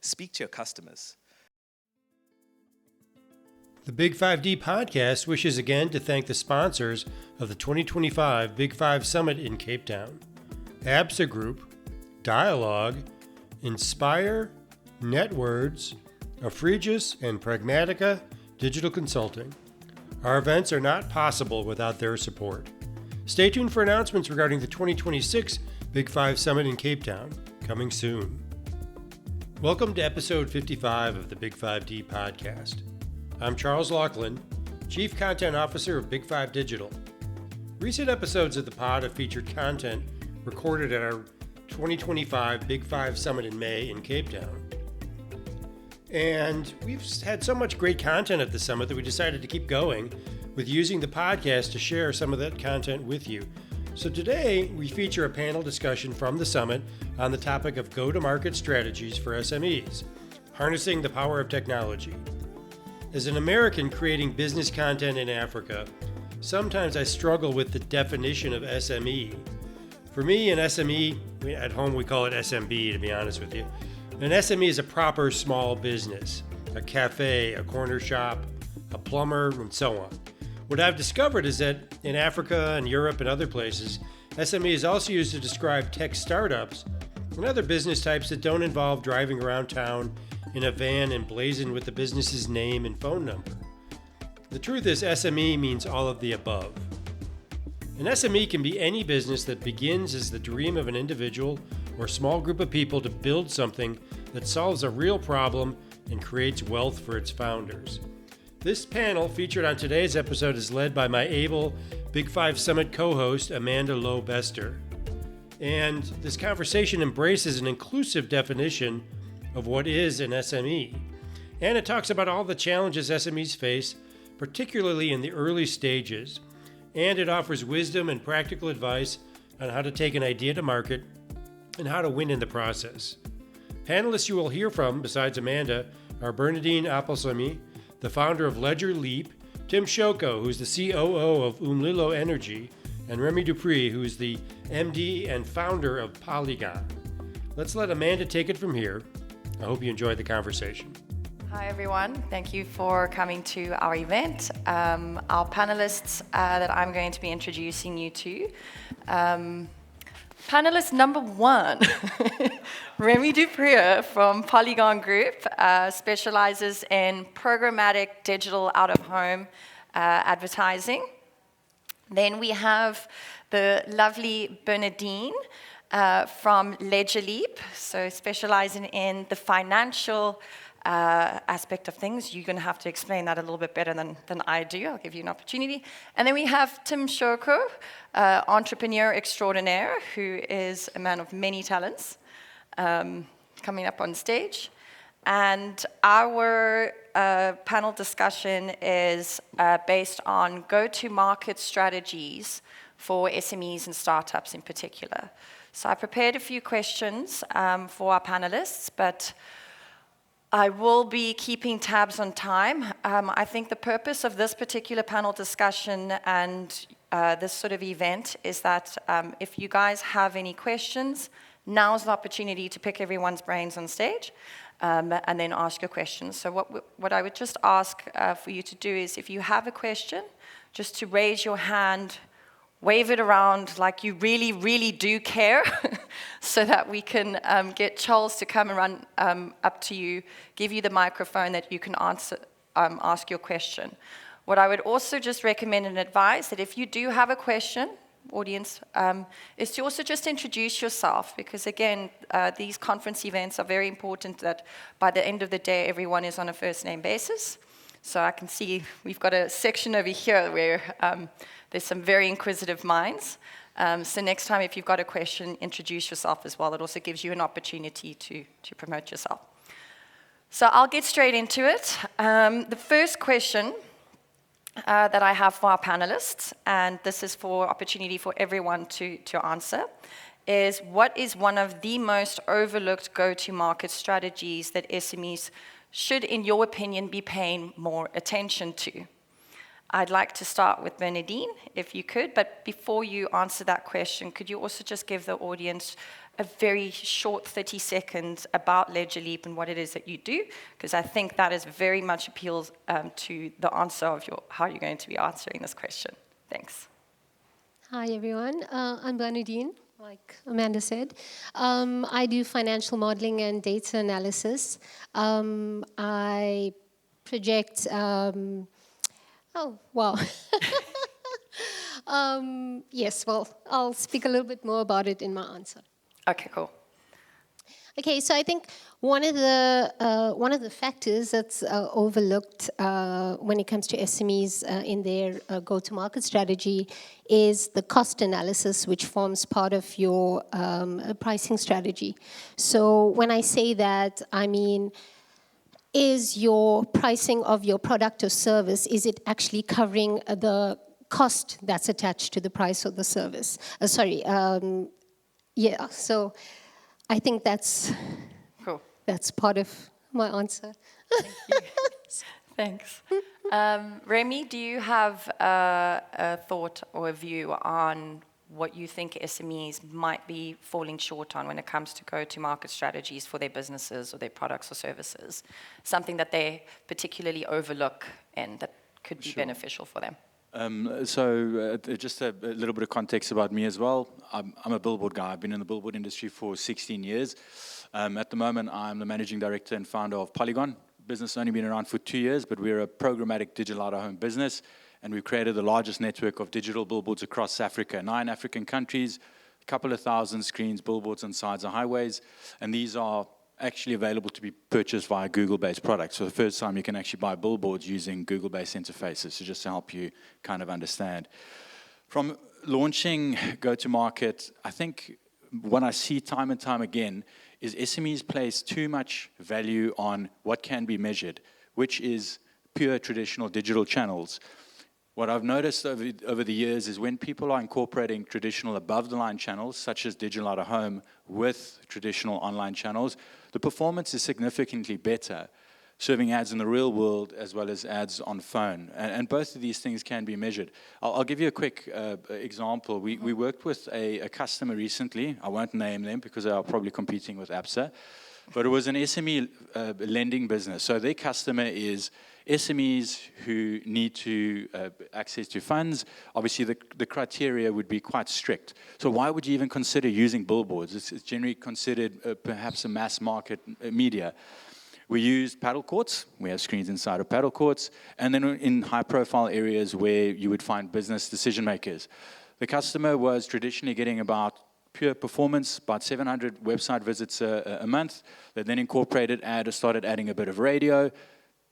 speak to your customers. The Big5D Podcast wishes again to thank the sponsors of the 2025 BigFive Summit in Cape Town: ABSA Group, Dialogue, Inspire, Networds, Preez, and Pragmattica Consulting. Our events are not possible without their support. Stay tuned for announcements regarding the 2026 BigFive Summit in Cape Town, coming soon. Welcome to episode 55 of the Big5D Podcast. I'm Charles Laughlin, Chief Content Officer of Big5 Digital. Recent episodes of the pod have featured content recorded at our 2025 BigFive Summit in May in Cape Town. And we've had so much great content at the summit that we decided to keep going with using the podcast to share some of that content with you. So today we feature a panel discussion from the summit on the topic of go-to-market strategies for SMEs, harnessing the power of technology. As an American creating business content in Africa, sometimes I struggle with the definition of SME. For me, an SME, at home we call it SMB to be honest with you. An SME is a proper small business, a cafe, a corner shop, a plumber, and so on. What I've discovered is that in Africa and Europe and other places, SME is also used to describe tech startups and other business types that don't involve driving around town in a van emblazoned with the business's name and phone number. The truth is, SME means all of the above. An SME can be any business that begins as the dream of an individual or small group of people to build something that solves a real problem and creates wealth for its founders. This panel featured on today's episode is led by my able BigFive Summit co-host Amanda Louw-Bester. And this conversation embraces an inclusive definition of what is an SME. And it talks about all the challenges SMEs face, particularly in the early stages. And it offers wisdom and practical advice on how to take an idea to market and how to win in the process. Panelists you will hear from, besides Amanda, are Bernadene Appalsamy, the founder of Ledger Leap, Tim Shoko, who's the COO of Umlilo Energy, and Remi, who is the MD and founder of Polygon. Let's let Amanda take it from here. I hope you enjoyed the conversation. Hi everyone, thank you for coming to our event. Our panelists that I'm going to be introducing you to. Panelist number one, Remi from Polygon Group, specializes in programmatic digital out-of-home advertising. Then we have the lovely Bernadene from Ledger Leap, so specializing in the financial aspect of things. You're going to have to explain that a little bit better than I do. I'll give you an opportunity. And then we have Tim Shoko, entrepreneur extraordinaire, who is a man of many talents, coming up on stage. And our panel discussion is based on go-to-market strategies for SMEs and startups in particular. So I prepared a few questions for our panelists, but I will be keeping tabs on time. I think the purpose of this particular panel discussion and this sort of event is that if you guys have any questions, now's the opportunity to pick everyone's brains on stage and then ask your questions. So what I would just ask for you to do is if you have a question, just to raise your hand, wave it around like you really, really do care so that we can get Charles to come and run up to you, give you the microphone that you can ask your question. What I would also just recommend and advise that if you do have a question, audience, is to also just introduce yourself because again, these conference events are very important that by the end of the day, everyone is on a first name basis. So I can see we've got a section over here where there's some very inquisitive minds. So next time, if you've got a question, introduce yourself as well. It also gives you an opportunity to promote yourself. So I'll get straight into it. The first question that I have for our panelists, and this is for opportunity for everyone to answer, is what is one of the most overlooked go-to-market strategies that SMEs should, in your opinion, be paying more attention to? I'd like to start with Bernadene, if you could, but before you answer that question, could you also just give the audience a very short 30 seconds about Ledger Leap and what it is that you do? Because I think that is very much appeals to the answer of how you're going to be answering this question. Thanks. Hi, everyone. I'm Bernadene, like Amanda said. I do financial modeling and data analysis. I project... oh, wow. Yes, well, I'll speak a little bit more about it in my answer. Okay, cool. Okay, so I think one of the factors that's overlooked when it comes to SMEs in their go-to-market strategy is the cost analysis, which forms part of your pricing strategy. So when I say that, I mean, is your pricing of your product or service, is it actually covering the cost that's attached to the price of the service? Yeah, so I think that's cool. That's part of my answer. Thank you. Thanks. Remi, do you have a thought or a view on what you think SMEs might be falling short on when it comes to go-to-market strategies for their businesses or their products or services? Something that they particularly overlook and that could be beneficial for them? Just a little bit of context about me as well. I'm a billboard guy. I've been in the billboard industry for 16 years. At the moment, I'm the managing director and founder of Polygon. Business only been around for 2 years, but we're a programmatic digital out-of-home business, and we've created the largest network of digital billboards across Africa, 9 African countries, a couple of thousand screens, billboards on sides of highways, and these are actually available to be purchased via Google-based products. So the first time you can actually buy billboards using Google-based interfaces, so just to help you kind of understand. From launching go-to-market, I think what I see time and time again is SMEs place too much value on what can be measured, which is pure traditional digital channels. What I've noticed over the years is when people are incorporating traditional above-the-line channels, such as digital out-of-home, with traditional online channels, the performance is significantly better, serving ads in the real world as well as ads on phone. And both of these things can be measured. I'll give you a quick example. We worked with a customer recently. I won't name them because they are probably competing with ABSA. But it was an SME lending business. So their customer is SMEs who need to access to funds. Obviously, the criteria would be quite strict. So why would you even consider using billboards? It's generally considered perhaps a mass market media. We used paddle courts. We have screens inside of paddle courts. And then in high-profile areas where you would find business decision makers. The customer was traditionally getting about pure performance, about 700 website visits a month. They then incorporated started adding a bit of radio.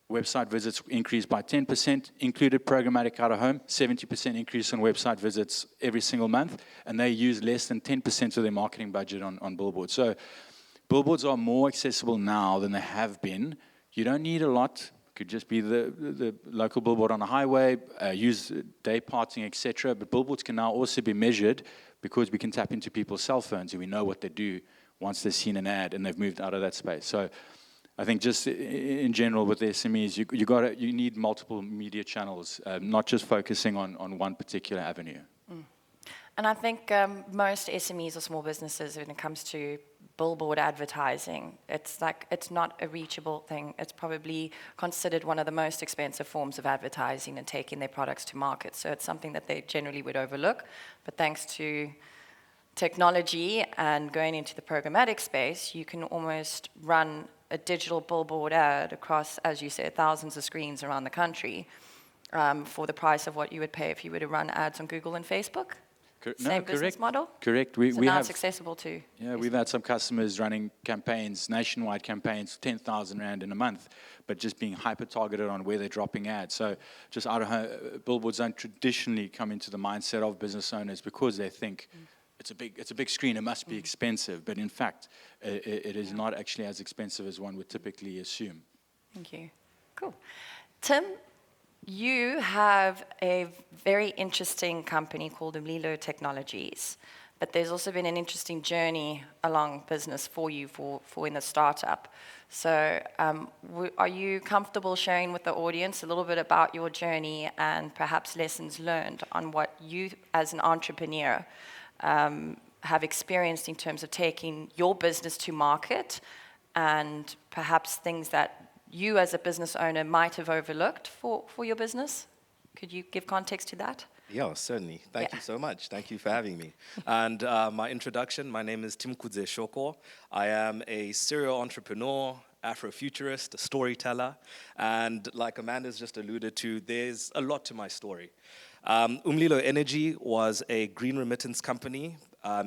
Website visits increased by 10%, included programmatic out-of-home, 70% increase in website visits every single month, and they use less than 10% of their marketing budget on billboards. So billboards are more accessible now than they have been. You don't need a lot. It could just be the local billboard on a highway, use day parting, etc. But billboards can now also be measured because we can tap into people's cell phones and we know what they do once they've seen an ad and they've moved out of that space. So I think just in general with the SMEs, you need multiple media channels, not just focusing on one particular avenue. Mm. And I think most SMEs or small businesses, when it comes to billboard advertising, it's not a reachable thing. It's probably considered one of the most expensive forms of advertising and taking their products to market. So it's something that they generally would overlook. But thanks to technology and going into the programmatic space, you can almost run a digital billboard ad across, as you said, thousands of screens around the country for the price of what you would pay if you were to run ads on Google and Facebook. Same business model? Correct. So now it's accessible too. Yeah, we've had some customers running campaigns, nationwide campaigns, 10,000 Rand in a month, but just being hyper-targeted on where they're dropping ads. So just billboards don't traditionally come into the mindset of business owners because they think it's a big screen, it must be expensive. But in fact, it is not actually as expensive as one would typically assume. Thank you. Cool. Tim, you have a very interesting company called Umlilo Technologies but there's also been an interesting journey along business for you for in the startup. So are you comfortable sharing with the audience a little bit about your journey and perhaps lessons learned on what you as an entrepreneur have experienced in terms of taking your business to market and perhaps things that you as a business owner might have overlooked for your business? Could you give context to that? Yeah, certainly. Thank you so much. Thank you for having me. And my introduction, my name is Timkudze Shoko. I am a serial entrepreneur, Afrofuturist, a storyteller. And like Amanda's just alluded to, there's a lot to my story. Umlilo Energy was a green remittance company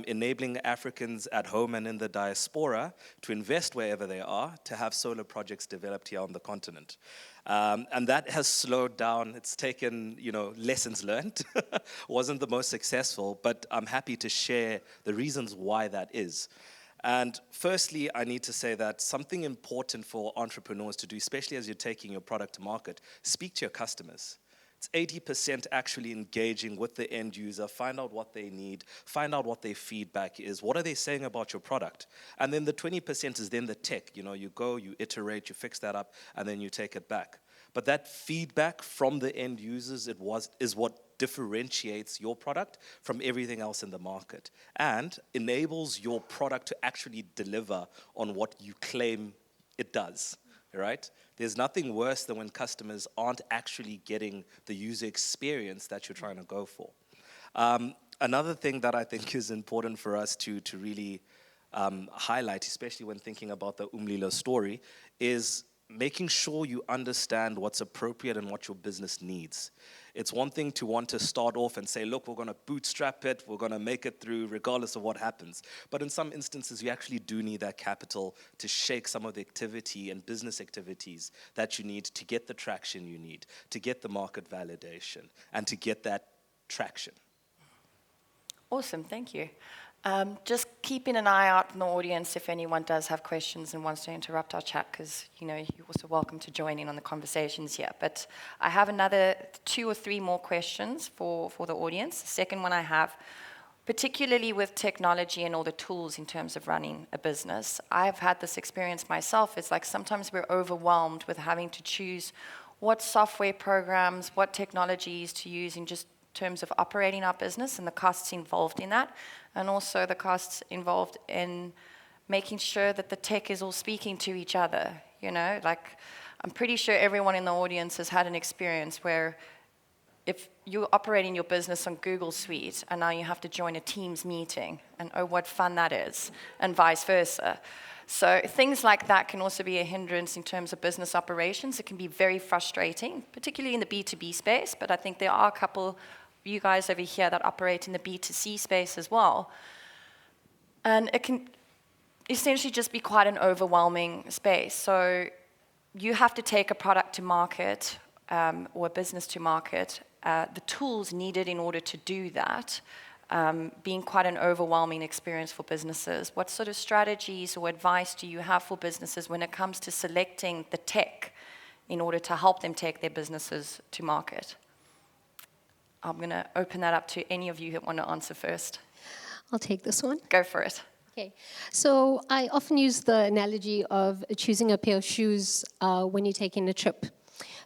enabling Africans at home and in the diaspora to invest wherever they are to have solar projects developed here on the continent. And that has slowed down. It's taken, lessons learned. Wasn't the most successful, but I'm happy to share the reasons why that is. And firstly, I need to say that something important for entrepreneurs to do, especially as you're taking your product to market, speak to your customers. It's 80% actually engaging with the end user, find out what they need, find out what their feedback is, what are they saying about your product? And then the 20% is then the tech. You go, you iterate, you fix that up, and then you take it back. But that feedback from the end users is what differentiates your product from everything else in the market and enables your product to actually deliver on what you claim it does. Right? There's nothing worse than when customers aren't actually getting the user experience that you're trying to go for. Another thing that I think is important for us to really highlight, especially when thinking about the Umlilo story, is making sure you understand what's appropriate and what your business needs. It's one thing to want to start off and say, look, we're going to bootstrap it, we're going to make it through regardless of what happens. But in some instances, you actually do need that capital to shake some of the activity and business activities that you need to get the traction you need, to get the market validation, and to get that traction. Awesome, thank you. Just keeping an eye out in the audience if anyone does have questions and wants to interrupt our chat, because you're also welcome to join in on the conversations here. But I have another 2 or 3 more questions for the audience. The second one I have, particularly with technology and all the tools in terms of running a business, I've had this experience myself. It's like sometimes we're overwhelmed with having to choose what software programs, what technologies to use in just terms of operating our business and the costs involved in that, and also the costs involved in making sure that the tech is all speaking to each other. Like I'm pretty sure everyone in the audience has had an experience where if you're operating your business on Google Suite and now you have to join a Teams meeting, and oh, what fun that is, and vice versa. So things like that can also be a hindrance in terms of business operations. It can be very frustrating, particularly in the B2B space, but I think there are a couple you guys over here that operate in the B2C space as well. And it can essentially just be quite an overwhelming space. So you have to take a product to market or a business to market. The tools needed in order to do that being quite an overwhelming experience for businesses. What sort of strategies or advice do you have for businesses when it comes to selecting the tech in order to help them take their businesses to market? I'm going to open that up to any of you who want to answer first. I'll take this one. Go for it. Okay, so I often use the analogy of choosing a pair of shoes when you're taking a trip.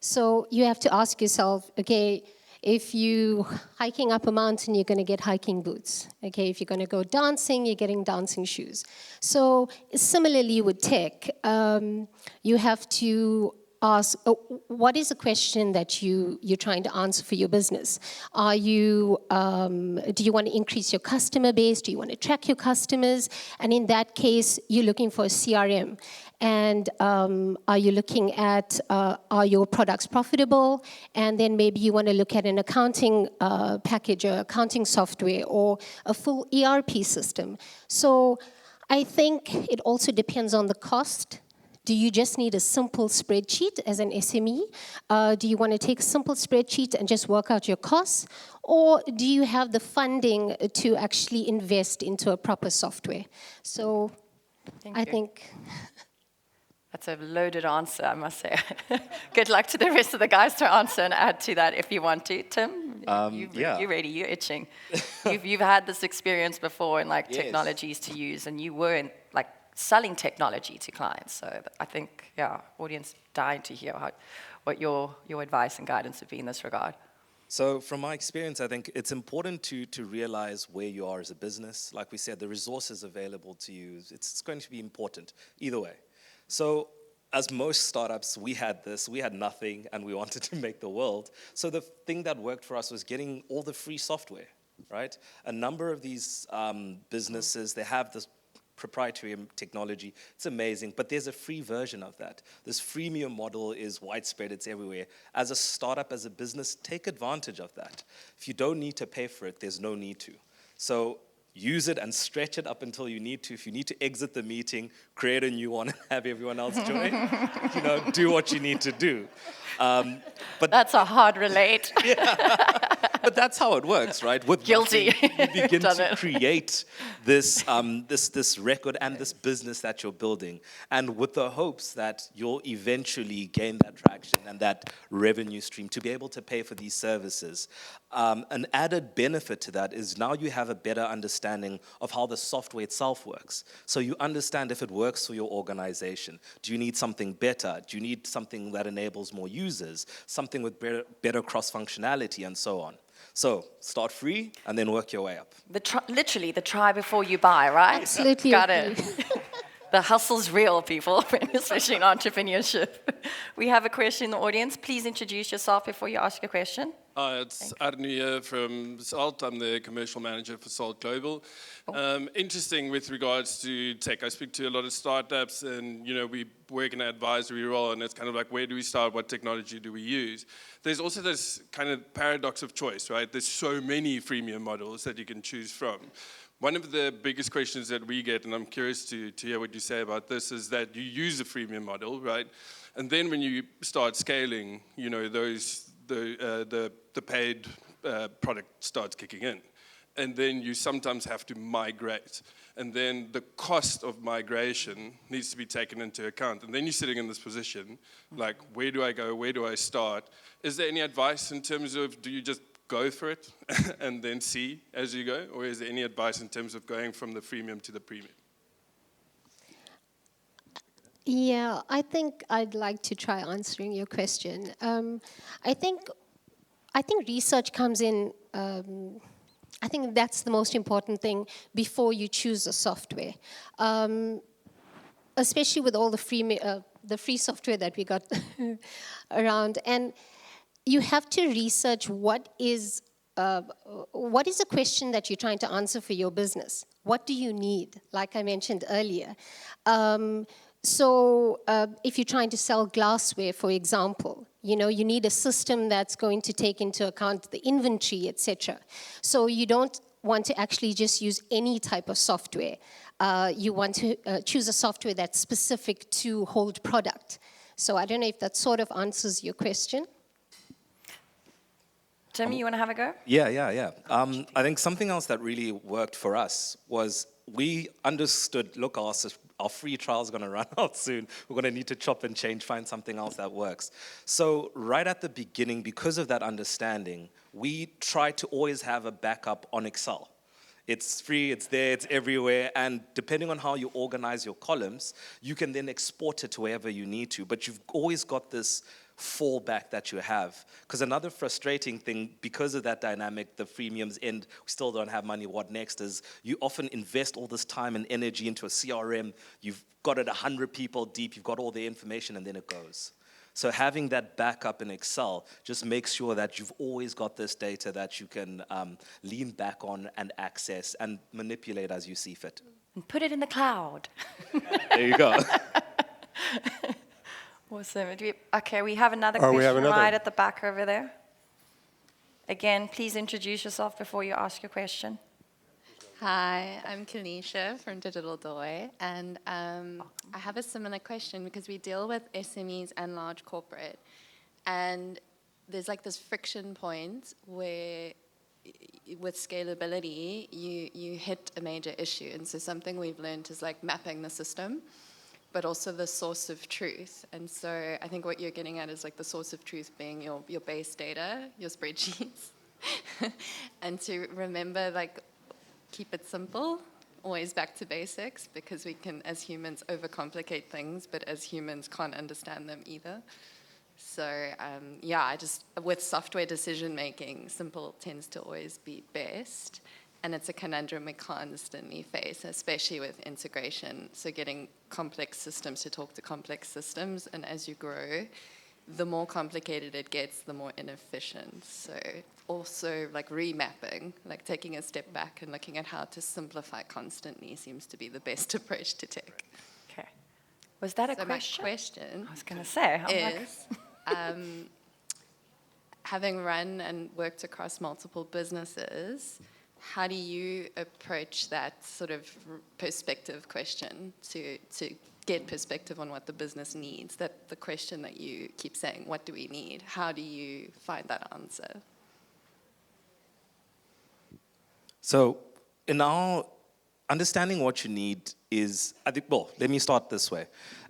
So you have to ask yourself, okay, if you're hiking up a mountain, you're going to get hiking boots. Okay, if you're going to go dancing, you're getting dancing shoes. So similarly with tech, you have to ask, what is the question that you're trying to answer for your business? Do you want to increase your customer base? Do you want to track your customers? And in that case, you're looking for a CRM. And are you looking at, are your products profitable? And then maybe you want to look at an accounting package or accounting software or a full ERP system. So I think it also depends on the cost. Do you just need a simple spreadsheet as an SME? Do you want to take a simple spreadsheet and just work out your costs? Or do you have the funding to actually invest into a proper software? So I think... That's a loaded answer, I must say. Good luck to the rest of the guys to answer and add to that if you want to. Tim, you're ready, you're itching. You've had this experience before in like Yes. technologies to use, and you weren't like selling technology to clients. So I think, audience dying to hear what your advice and guidance would be in this regard. So from my experience, I think it's important to realize where you are as a business. Like we said, the resources available to you, it's going to be important either way. So as most startups, we had nothing, and we wanted to make the world. So the thing that worked for us was getting all the free software, right? A number of these businesses, they have this proprietary technology. It's amazing, but there's a free version of that. This freemium model is widespread, it's everywhere. As a startup, as a business, take advantage of that. If you don't need to pay for it, there's no need to. So use it and stretch it up until you need to. If you need to exit the meeting, create a new one and have everyone else join. Do what you need to do. But that's a hard relate. But that's how it works, right? With Guilty. nothing, you begin to create this record and this business that you're building, and with the hopes that you'll eventually gain that traction and that revenue stream to be able to pay for these services. An added benefit to that is now you have a better understanding of how the software itself works. So you understand if it works for your organization. Do you need something better? Do you need something that enables more users? Something with better cross-functionality and so on. So start free and then work your way up. Literally, the try before you buy, right? Absolutely. Got it. The hustle's real, people, especially in entrepreneurship. We have a question in the audience. Please introduce yourself before you ask a question. It's Arnu here from Salt. I'm the commercial manager for Salt Global. Interesting with regards to tech. I speak to a lot of startups, and we work in an advisory role, and it's kind of like, where do we start? What technology do we use? There's also this kind of paradox of choice, right? There's so many freemium models that you can choose from. One of the biggest questions that we get, and I'm curious to hear what you say about this, is that you use a freemium model, right? And then when you start scaling, the paid product starts kicking in. And then you sometimes have to migrate. And then the cost of migration needs to be taken into account. And then you're sitting in this position, like, where do I go? Where do I start? Is there any advice in terms of, do you just go for it and then see as you go? Or is there any advice in terms of going from the freemium to the premium? Yeah, I think I'd like to try answering your question. I think research comes in. I think that's the most important thing before you choose a software, especially with all the free software that we got around. And you have to research what is a question that you're trying to answer for your business. What do you need? Like I mentioned earlier. So if you're trying to sell glassware, for example, you need a system that's going to take into account the inventory, etc. So you don't want to actually just use any type of software. You want to choose a software that's specific to hold product. So I don't know if that sort of answers your question. Jimmy, you want to have a go? Yeah. I think something else that really worked for us was we understood, look, our free trial is going to run out soon. We're going to need to chop and change, find something else that works. So right at the beginning, because of that understanding, we try to always have a backup on Excel. It's free, it's there, it's everywhere, and depending on how you organize your columns, you can then export it to wherever you need to, but you've always got this fallback that you have. Because another frustrating thing, because of that dynamic, the freemiums end, we still don't have money, what next, is you often invest all this time and energy into a CRM, you've got it 100 people deep, you've got all the information, and then it goes. So having that backup in Excel just makes sure that you've always got this data that you can lean back on and access and manipulate as you see fit. And put it in the cloud. There you go. Awesome. Okay, we have another question right at the back over there. Again, please introduce yourself before you ask your question. Hi, I'm Kanisha from Digital Doy, and I have a similar question because we deal with SMEs and large corporate, and there's like this friction point where with scalability, you hit a major issue, and so something we've learned is like mapping the system. but also the source of truth. And so I think what you're getting at is like the source of truth being your base data, your spreadsheets, and to remember, like, keep it simple, always back to basics, because we can, as humans, overcomplicate things, but as humans can't understand them either. So with software decision making, simple tends to always be best. And it's a conundrum we constantly face, especially with integration. So getting complex systems to talk to complex systems. And as you grow, the more complicated it gets, the more inefficient. So also like remapping, like taking a step back and looking at how to simplify constantly seems to be the best approach to tech. Okay. Was that a So question? my question I was going to say. is, having run and worked across multiple businesses, how do you approach that sort of perspective question to get perspective on what the business needs? That the question that you keep saying, what do we need? How do you find that answer? So, in our understanding what you need is, I think, well, let me start this way.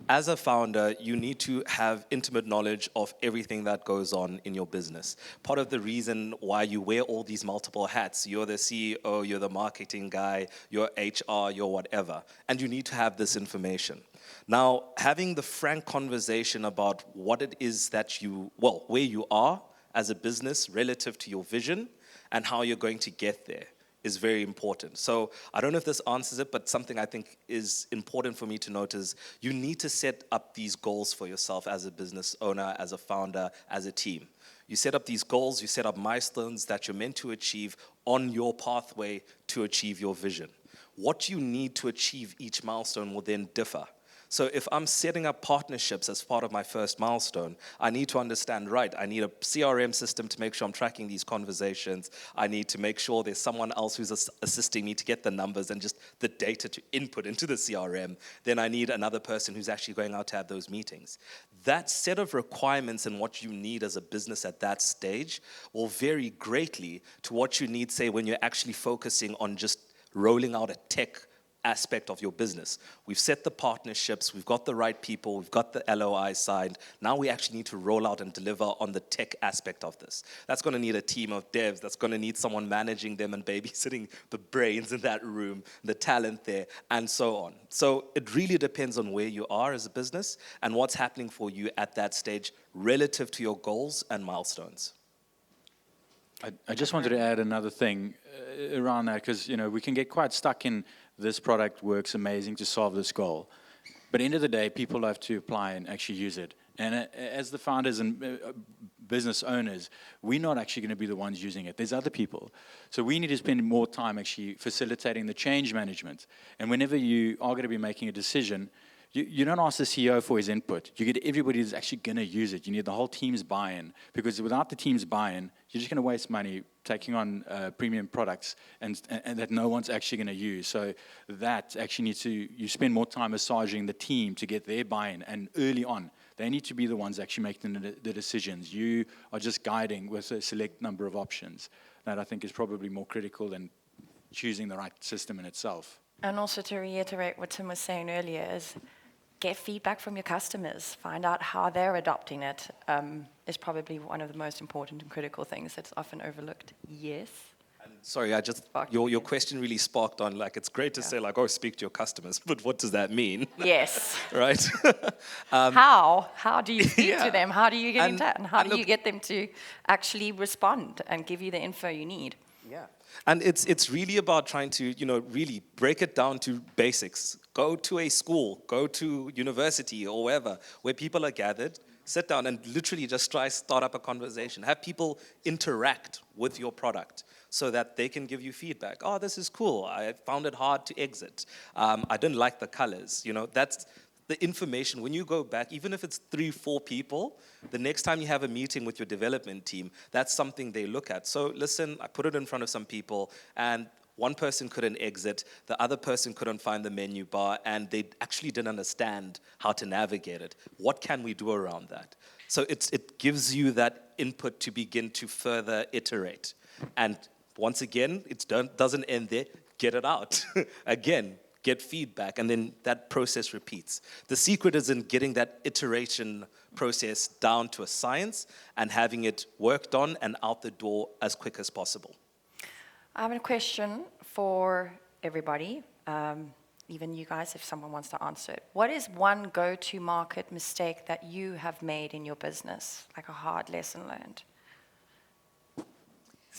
As a founder, you need to have intimate knowledge of everything that goes on in your business. Part of the reason why you wear all these multiple hats, you're the CEO, you're the marketing guy, you're HR, you're whatever, and you need to have this information. Now, having the frank conversation about what it is that where you are as a business relative to your vision and how you're going to get there is very important. So I don't know if this answers it, but something I think is important for me to note is you need to set up these goals for yourself as a business owner, as a founder, as a team. You set up these goals, you set up milestones that you're meant to achieve on your pathway to achieve your vision. What you need to achieve each milestone will then differ. So if I'm setting up partnerships as part of my first milestone, I need to understand, right, I need a CRM system to make sure I'm tracking these conversations. I need to make sure there's someone else who's assisting me to get the numbers and just the data to input into the CRM. Then I need another person who's actually going out to have those meetings. That set of requirements and what you need as a business at that stage will vary greatly to what you need, say, when you're actually focusing on just rolling out a tech aspect of your business. We've set the partnerships, we've got the right people, we've got the LOI signed. Now we actually need to roll out and deliver on the tech aspect of this. That's going to need a team of devs, that's going to need someone managing them and babysitting the brains in that room, the talent there, and so on. So it really depends on where you are as a business and what's happening for you at that stage relative to your goals and milestones. I just wanted to add another thing around that, because we can get quite stuck in this product works amazing to solve this goal. But at the end of the day, people have to apply and actually use it. And as the founders and business owners, we're not actually going to be the ones using it. There's other people. So we need to spend more time actually facilitating the change management. And whenever you are going to be making a decision, you don't ask the CEO for his input. You get everybody who's actually going to use it. You need the whole team's buy-in, because without the team's buy-in, you're just going to waste money taking on premium products and that no one's actually going to use. So that actually you spend more time massaging the team to get their buy-in, and early on, they need to be the ones actually making the decisions. You are just guiding with a select number of options. That I think is probably more critical than choosing the right system in itself. And also to reiterate what Tim was saying earlier is get feedback from your customers. Find out how they're adopting it is probably one of the most important and critical things that's often overlooked. Yes? And sorry, your question really sparked on, like, it's great to say, like, oh, speak to your customers, but what does that mean? Yes. Right? How do you speak to them? How do you get in touch? And how do you get them to actually respond and give you the info you need? Yeah. And it's really about trying to, really break it down to basics. Go to a school, go to university or wherever, where people are gathered, sit down and literally just start up a conversation. Have people interact with your product so that they can give you feedback. Oh, this is cool. I found it hard to exit. I didn't like the colors. That's the information. When you go back, even if it's 3-4 people, the next time you have a meeting with your development team, that's something they look at. So listen, I put it in front of some people, and one person couldn't exit, the other person couldn't find the menu bar, and they actually didn't understand how to navigate it. What can we do around that? So it gives you that input to begin to further iterate. And once again, it doesn't end there. Get it out. Again, get feedback, and then that process repeats. The secret is in getting that iteration process down to a science and having it worked on and out the door as quick as possible. I have a question for everybody, even you guys, if someone wants to answer it. What is one go-to-market mistake that you have made in your business, like a hard lesson learned?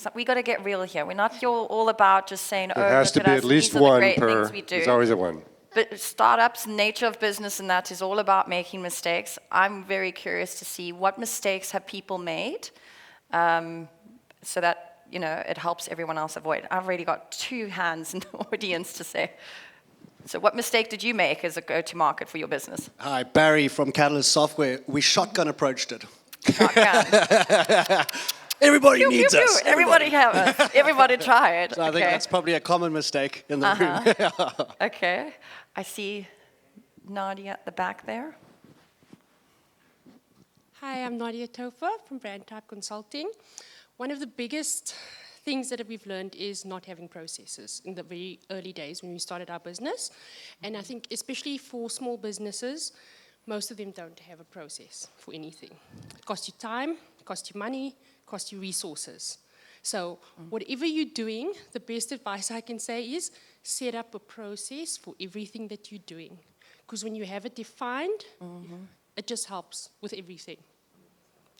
So we got to get real here. We're not all about just saying, There has to look at be us, at least these are the one great per. things we do. There's always a one. But startups, nature of business, and that is all about making mistakes. I'm very curious to see what mistakes have people made, so that it helps everyone else avoid. I've already got 2 hands in the audience to say. So, what mistake did you make as a go-to-market for your business? Hi, Barry from Catalyst Software. We shotgun approached it. Shotgun. Everybody Pew, needs pew, pew. us. Everybody have us. Everybody try it. So I think that's probably a common mistake in the room. Okay. I see Nadia at the back there. Hi, I'm Nadia Tofa from Pragmattica Consulting. One of the biggest things that we've learned is not having processes in the very early days when we started our business. And I think especially for small businesses, most of them don't have a process for anything. It costs you time, it costs you money, it costs you resources. So whatever you're doing, the best advice I can say is set up a process for everything that you're doing. Because when you have it defined, it just helps with everything.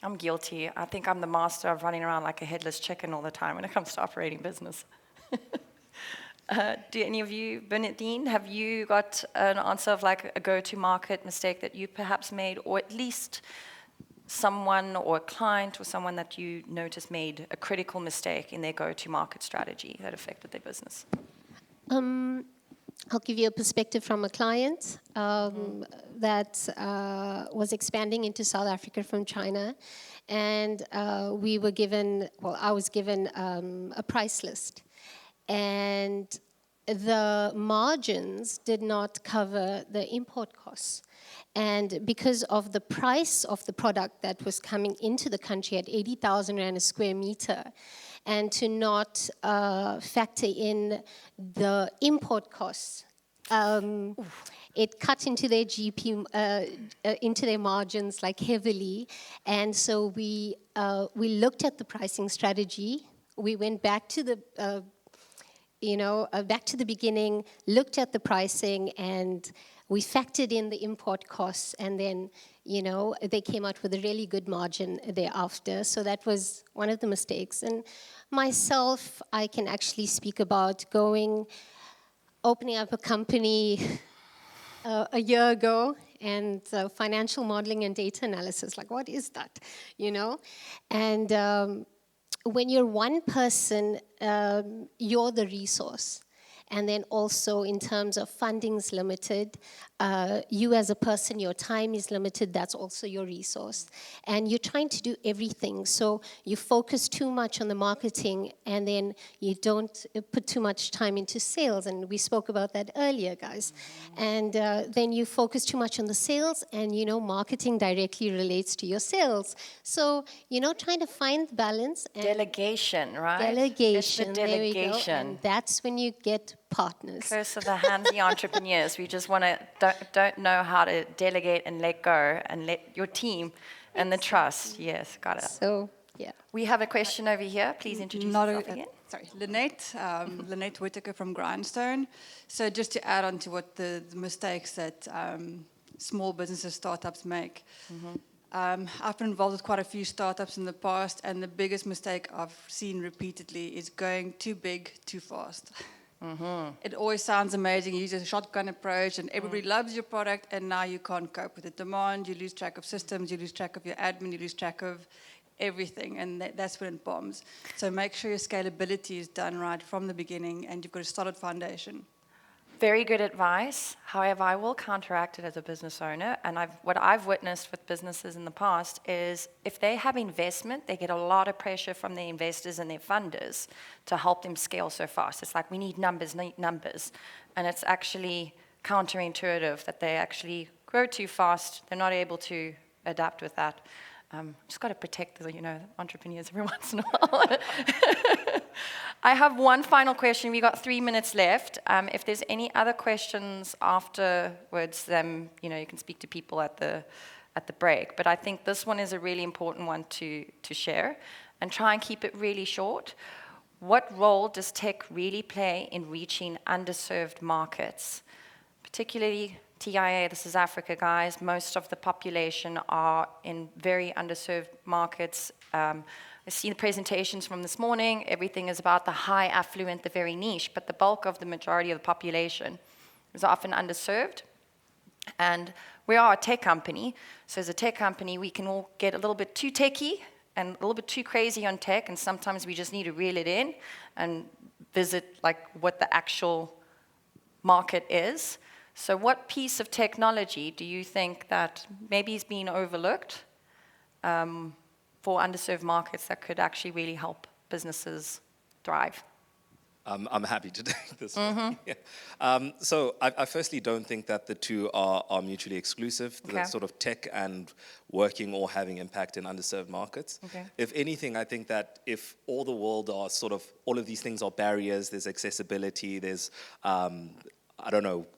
I'm guilty. I think I'm the master of running around like a headless chicken all the time when it comes to operating business. Do any of you, Bernadene, have you got an answer of like a go-to-market mistake that you perhaps made, or at least someone or a client or someone that you noticed made a critical mistake in their go-to-market strategy that affected their business? I'll give you a perspective from a client that was expanding into South Africa from China. And I was given a price list. And the margins did not cover the import costs. And because of the price of the product that was coming into the country at 80,000 Rand a square meter, and to not factor in the import costs, it cut into their GP, into their margins like heavily. And so we looked at the pricing strategy. We went back to the back to the beginning, looked at the pricing, and we factored in the import costs, and then, they came out with a really good margin thereafter. So that was one of the mistakes. And myself, I can actually speak about opening up a company a year ago, and financial modeling and data analysis. Like, what is that? And when you're one person, you're the resource. And then also in terms of funding's limited, you as a person, your time is limited, that's also your resource. And you're trying to do everything, so you focus too much on the marketing, and then you don't put too much time into sales, and we spoke about that earlier, guys. And then you focus too much on the sales, and marketing directly relates to your sales. So, trying to find balance. And delegation, right? Delegation, It's the there we go. delegation. And that's when you get partners. Curse of the handsy entrepreneurs. We just don't know how to delegate and let go and let your team and the trust. Yes, got it. So, yeah. We have a question over here. Please introduce yourself again. Lynette Whittaker from Grindstone. So just to add on to what the mistakes that small businesses, startups make. I've been involved with quite a few startups in the past, and the biggest mistake I've seen repeatedly is going too big, too fast. It always sounds amazing. You use a shotgun approach, and everybody loves your product, and now you can't cope with the demand. You lose track of systems, you lose track of your admin, you lose track of everything, and that's when it bombs. So make sure your scalability is done right from the beginning, and you've got a solid foundation. Very good advice. However, I will counteract it as a business owner. And what I've witnessed with businesses in the past is if they have investment, they get a lot of pressure from their investors and their funders to help them scale so fast. It's like, we need numbers. And it's actually counterintuitive that they actually grow too fast. They're not able to adapt with that. Just got to protect the, entrepreneurs every once in a while. I have one final question. We got 3 minutes left. If there's any other questions afterwards, then you can speak to people at the break. But I think this one is a really important one to share, and try and keep it really short. What role does tech really play in reaching underserved markets, particularly TIA? This is Africa, guys. Most of the population are in very underserved markets. I see the presentations from this morning. Everything is about the high affluent, the very niche, but the bulk of the majority of the population is often underserved. And we are a tech company, so as a tech company, we can all get a little bit too techy and a little bit too crazy on tech, and sometimes we just need to reel it in and visit what the actual market is. So what piece of technology do you think that maybe is being overlooked for underserved markets that could actually really help businesses thrive? I'm happy to take this one. Yeah. So I firstly don't think that the two are mutually exclusive, the sort of tech and working or having impact in underserved markets. If anything, I think that if all the world are all of these things are barriers, there's accessibility, there's,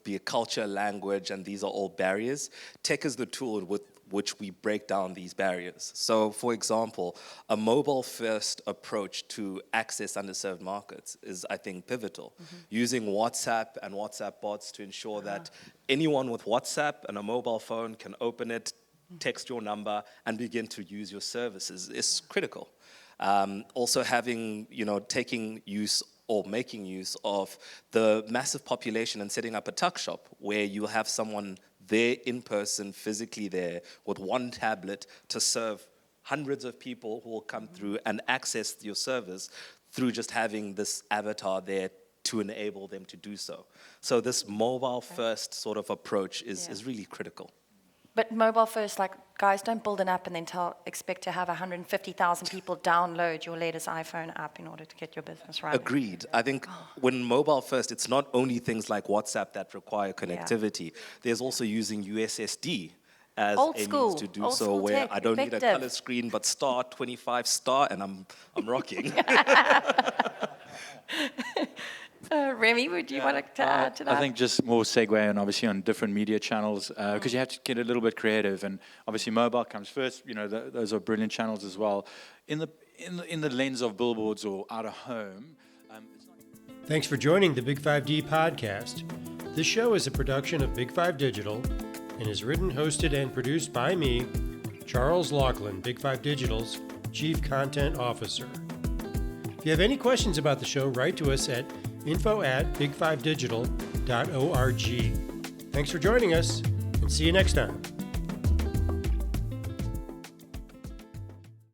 be a culture, language, and these are all barriers. Tech is the tool with which we break down these barriers. So, for example, a mobile-first approach to access underserved markets is, I think, pivotal. Using WhatsApp and WhatsApp bots to ensure that anyone with WhatsApp and a mobile phone can open it, text your number, and begin to use your services is critical. Also having, taking use or making use of the massive population and setting up a tuck shop where you'll have someone there in person, physically there, with one tablet to serve hundreds of people who will come through and access your service through just having this avatar there to enable them to do so. So this mobile-first sort of approach is really critical. But mobile first, guys, don't build an app and then expect to have 150,000 people download your latest iPhone app in order to get your business right. Agreed. I think when mobile first, it's not only things like WhatsApp that require connectivity. There's also using USSD as a means to do so, where I don't need a color screen, but star 25 star, and I'm rocking. Remi, would you want to add to that? I think just more segue and obviously on different media channels, because you have to get a little bit creative, and obviously mobile comes first. Those are brilliant channels as well. In the lens of billboards or out of home. Thanks for joining the Big5D Podcast. This show is a production of Big5 Digital and is written, hosted, and produced by me, Charles Laughlin, Big5 Digital's Chief Content Officer. If you have any questions about the show, write to us at info@big5digital.org. Thanks for joining us, and see you next time.